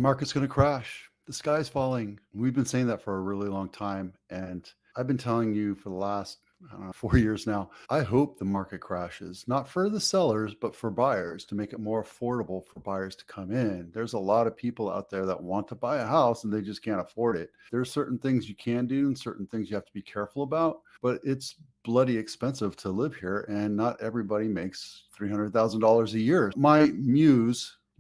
Market's going to crash. The sky's falling. We've been saying that for a really long time. And I've been telling you for the last, I don't know, 4 years now. I hope the market crashes, not for the sellers, but for buyers to make it more affordable for buyers to come in. There's a lot of people out there that want to buy a house and they just can't afford it. There are certain things you can do and certain things you have to be careful about, but it's bloody expensive to live here. And not everybody makes $300,000 a year.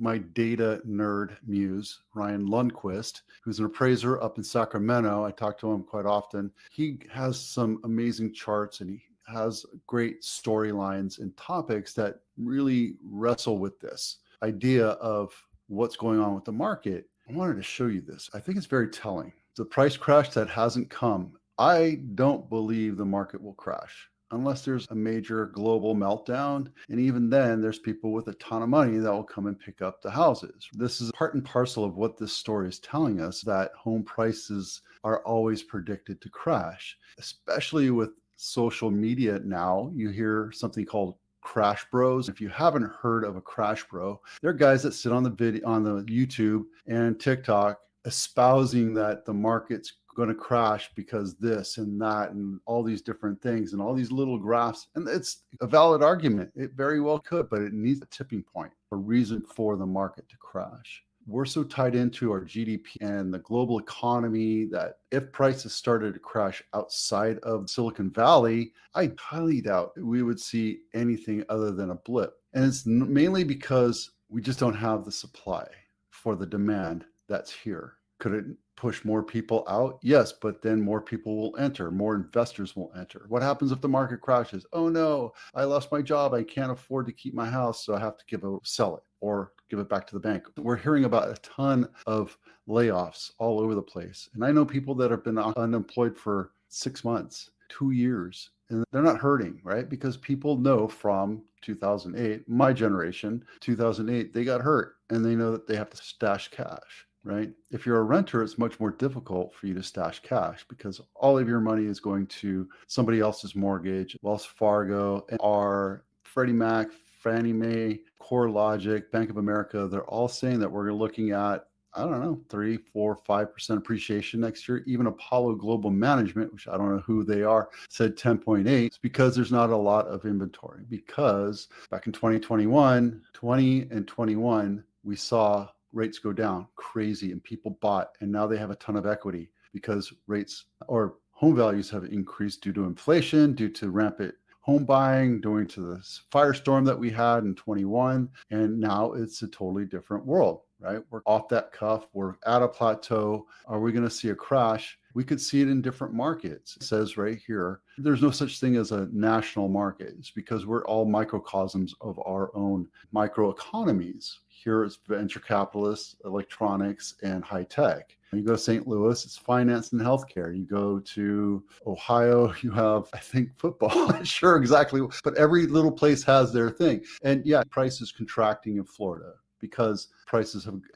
My data nerd muse, Ryan Lundquist, who's an appraiser up in Sacramento. I talk to him quite often. He has some amazing charts and he has great storylines and topics that really wrestle with this idea of what's going on with the market. I wanted to show you this. I think it's very telling. The price crash that hasn't come. I don't believe the market will crash unless there's a major global meltdown. And even then, there's people with a ton of money that will come and pick up the houses. This is part and parcel of what this story is telling us, that home prices are always predicted to crash, especially with social media now. You hear something called crash bros. If you haven't heard of a crash bro, they're guys that sit on the video, on the YouTube and TikTok, espousing that the market's going to crash because this and that and all these different things and all these little graphs. And it's a valid argument. It very well could, but it needs a tipping point, a reason for the market to crash. We're so tied into our GDP and the global economy that if prices started to crash outside of Silicon Valley, I highly doubt we would see anything other than a blip. And it's mainly because we just don't have the supply for the demand that's here. Could it push more people out? Yes, but then more people will enter, more investors will enter. What happens if the market crashes? Oh no, I lost my job. I can't afford to keep my house, so I have to sell it or give it back to the bank. We're hearing about a ton of layoffs all over the place. And I know people that have been unemployed for 6 months, 2 years, and they're not hurting, right? Because people know from 2008, my generation, 2008, they got hurt and they know that they have to stash cash. Right? If you're a renter, it's much more difficult for you to stash cash because all of your money is going to somebody else's mortgage. Wells Fargo, NR, Freddie Mac, Fannie Mae, CoreLogic, Bank of America, they're all saying that we're looking at, I don't know, 3, 4, 5% appreciation next year. Even Apollo Global Management, which I don't know who they are, said 10.8. It's because there's not a lot of inventory. Because back in 2021, 20 and 21, we saw rates go down crazy and people bought, and now they have a ton of equity because rates or home values have increased due to inflation, due to rampant home buying, due to the firestorm that we had in 21. And now it's a totally different world, right? We're off that cuff. We're at a plateau. Are we going to see a crash? We could see it in different markets. It says right here, there's no such thing as a national market. It's because we're all microcosms of our own microeconomies. Here it's venture capitalists, electronics, and high tech. You go to St. Louis, it's finance and healthcare. You go to Ohio, you have, I think, football. I'm not sure exactly, but every little place has their thing. And yeah, prices contracting in Florida because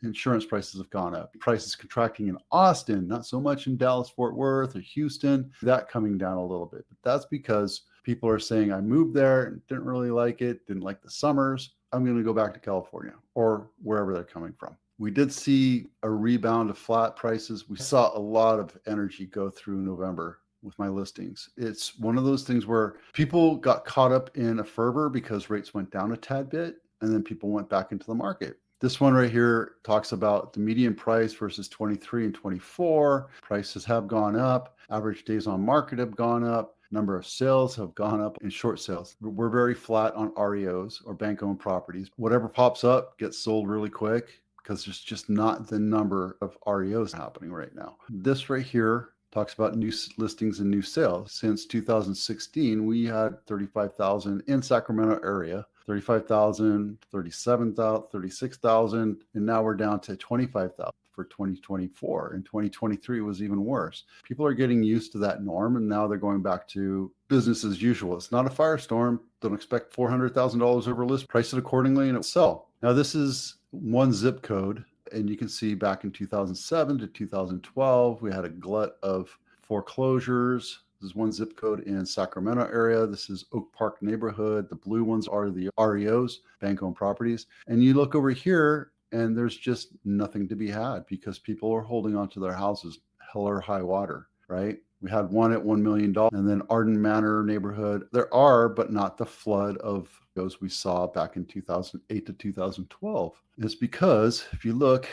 insurance prices have gone up. Prices contracting in Austin, not so much in Dallas, Fort Worth, or Houston, that coming down a little bit. But that's because people are saying, I moved there and didn't really like it, didn't like the summers. I'm going to go back to California or wherever they're coming from. We did see a rebound of flat prices. We saw a lot of energy go through November with my listings. It's one of those things where people got caught up in a fervor because rates went down a tad bit, and then people went back into the market. This one right here talks about the median price versus 23 and 24. Prices have gone up. Average days on market have gone up. Number of sales have gone up in short sales. We're very flat on REOs or bank-owned properties. Whatever pops up gets sold really quick because there's just not the number of REOs happening right now. This right here talks about new listings and new sales. Since 2016, we had 35,000 in Sacramento area, 35,000, 37,000, 36,000, and now we're down to 25,000 for 2024. And 2023 was even worse. People are getting used to that norm, and now they're going back to business as usual. It's not a firestorm. Don't expect $400,000 over list. Price it accordingly and it'll sell. Now, this is one zip code, and you can see back in 2007 to 2012, we had a glut of foreclosures. This is one zip code in Sacramento area. This is Oak Park neighborhood. The blue ones are the REOs, bank-owned properties. And you look over here, and there's just nothing to be had because people are holding onto their houses hell or high water, right? We had one at $1 million, and then Arden Manor neighborhood. There are, but not the flood of those we saw back in 2008 to 2012. And it's because if you look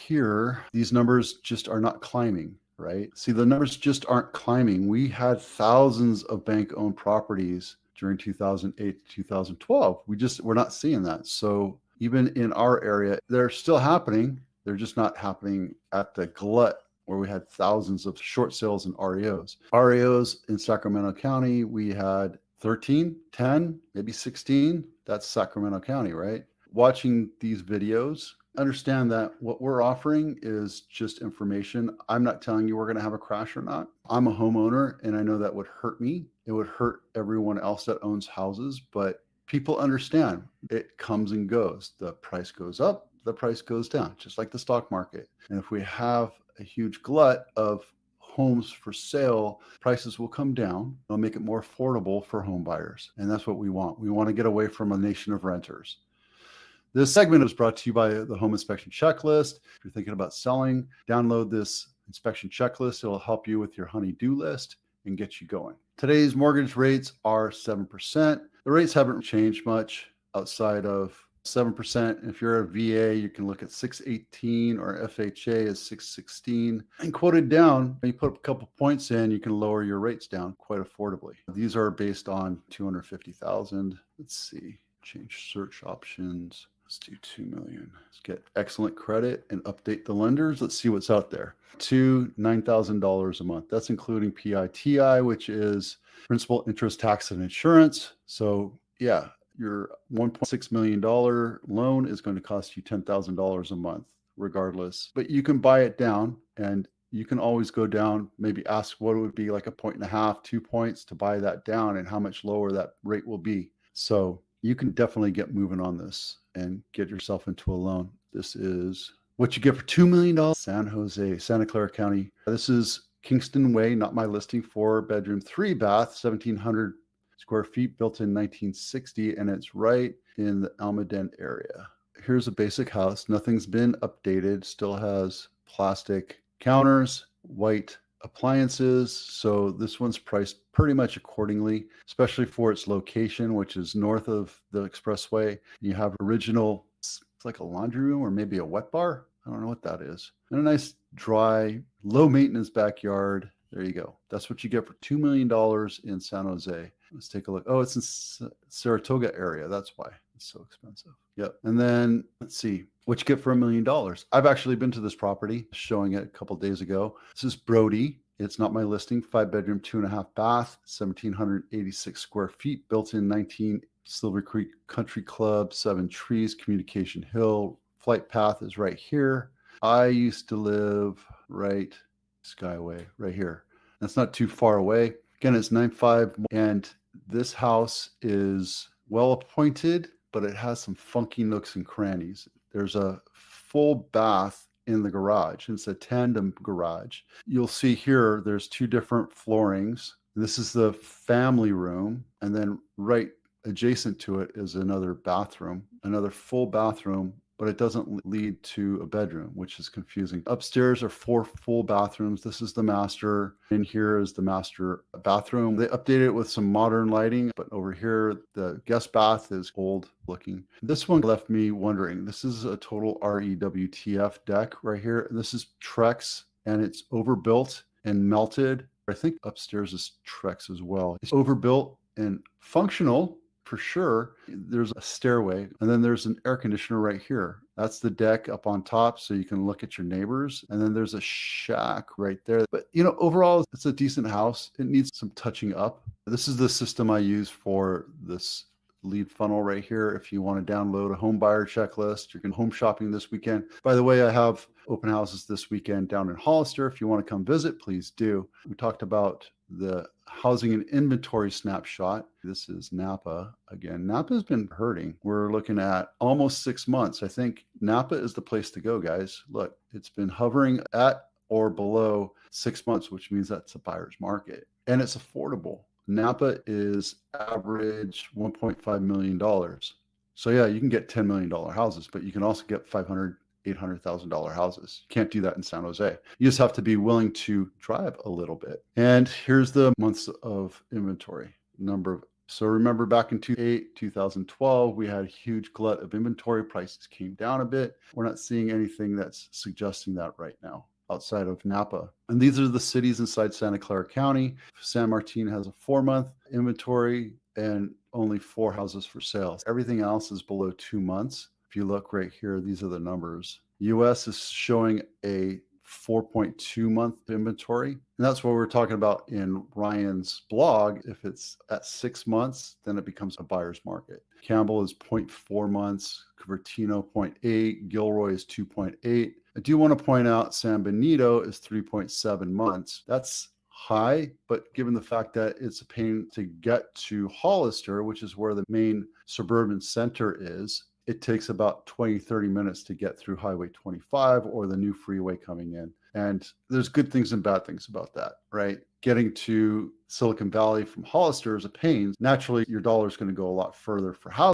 here, these numbers just are not climbing, right? See, the numbers just aren't climbing. We had thousands of bank-owned properties during 2008 to 2012. We're not seeing that. So even in our area, they're still happening. They're just not happening at the glut where we had thousands of short sales and REOs. REOs in Sacramento County, we had 13, 10, maybe 16. That's Sacramento County, right? Watching these videos, understand that what we're offering is just information. I'm not telling you we're going to have a crash or not. I'm a homeowner, and I know that would hurt me. It would hurt everyone else that owns houses, but people understand it comes and goes. The price goes up, the price goes down, just like the stock market. And if we have a huge glut of homes for sale, prices will come down. It'll make it more affordable for home buyers. And that's what we want. We want to get away from a nation of renters. This segment is brought to you by the Home Inspection Checklist. If you're thinking about selling, download this inspection checklist. It'll help you with your honey-do list and get you going. Today's mortgage rates are 7%. The rates haven't changed much outside of 7%. If you're a VA, you can look at 618, or FHA is 616. And quoted down, you put a couple points in, you can lower your rates down quite affordably. These are based on 250,000. Let's see, change search options. Let's do 2 million. Let's get excellent credit and update the lenders. Let's see what's out there. To $9,000 a month. That's including PITI, which is principal, interest, tax, and insurance. So yeah, your $1.6 million loan is going to cost you $10,000 a month, regardless. But you can buy it down, and you can always go down, maybe ask what it would be, like 1.5, 2 points to buy that down, and how much lower that rate will be. So you can definitely get moving on this and get yourself into a loan. This is what you get for $2 million. San Jose, Santa Clara County. This is Kingston Way, not my listing, 4-bedroom, 3-bath, 1,700 square feet, built in 1960, and it's right in the Almaden area. Here's a basic house. Nothing's been updated. Still has plastic counters, white appliances. So this one's priced pretty much accordingly, especially for its location, which is north of the expressway. You have original, it's like a laundry room or maybe a wet bar. I don't know what that is. And a nice, dry, low maintenance backyard. There you go. That's what you get for $2 million in San Jose. Let's take a look. Oh, it's in Saratoga area. That's why it's so expensive. Yep. And then let's see what you get for $1 million. I've actually been to this property, showing it a couple days ago. This is Brody. It's not my listing. 5-bedroom, 2.5 bath, 1,786 square feet, built in 19 Silver Creek Country Club, 7 trees, Communication Hill. Flight path is right here. I used to live right Skyway, right here. That's not too far away. Again, it's 9.5, and this house is well appointed, but it has some funky nooks and crannies. There's a full bath in the garage. It's a tandem garage. You'll see here, there's 2 different floorings. This is the family room, and then right adjacent to it is another bathroom, another full bathroom, but it doesn't lead to a bedroom, which is confusing. Upstairs are 4 full bathrooms. This is the master. In here is the master bathroom. They updated it with some modern lighting, but over here, the guest bath is old looking. This one left me wondering. This is a total REWTF deck right here. This is Trex, and it's overbuilt and melted. I think upstairs is Trex as well. It's overbuilt and functional, for sure. There's a stairway, and then there's an air conditioner right here. That's the deck up on top, so you can look at your neighbors. And then there's a shack right there. But overall, it's a decent house. It needs some touching up. This is the system I use for this lead funnel right here. If you want to download a home buyer checklist, you can home shopping this weekend. By the way, I have open houses this weekend down in Hollister. If you want to come visit, please do. We talked about the housing and inventory snapshot. This is Napa. Again, Napa has been hurting. We're looking at almost 6 months. I think Napa is the place to go, guys. Look, it's been hovering at or below 6 months, which means that's a buyer's market, and it's affordable. Napa is average $1.5 million. So yeah, you can get $10 million houses, but you can also get 500 $800,000 houses. You can't do that in San Jose. You just have to be willing to drive a little bit. And here's the months of inventory, So remember back in 2012, we had a huge glut of inventory. Prices came down a bit. We're not seeing anything that's suggesting that right now outside of Napa. And these are the cities inside Santa Clara County. San Martin has a 4-month inventory and only 4 houses for sale. Everything else is below 2 months. If you look right here, these are the numbers. US is showing a 4.2 month inventory. And that's what we're talking about in Ryan's blog. If it's at 6 months, then it becomes a buyer's market. Campbell is 0.4 months, Cupertino 0.8, Gilroy is 2.8. I do want to point out San Benito is 3.7 months. That's high, but given the fact that it's a pain to get to Hollister, which is where the main suburban center is, it takes about 20, 30 minutes to get through Highway 25 or the new freeway coming in. And there's good things and bad things about that, right? Getting to Silicon Valley from Hollister is a pain. Naturally, your dollar is going to go a lot further for housing.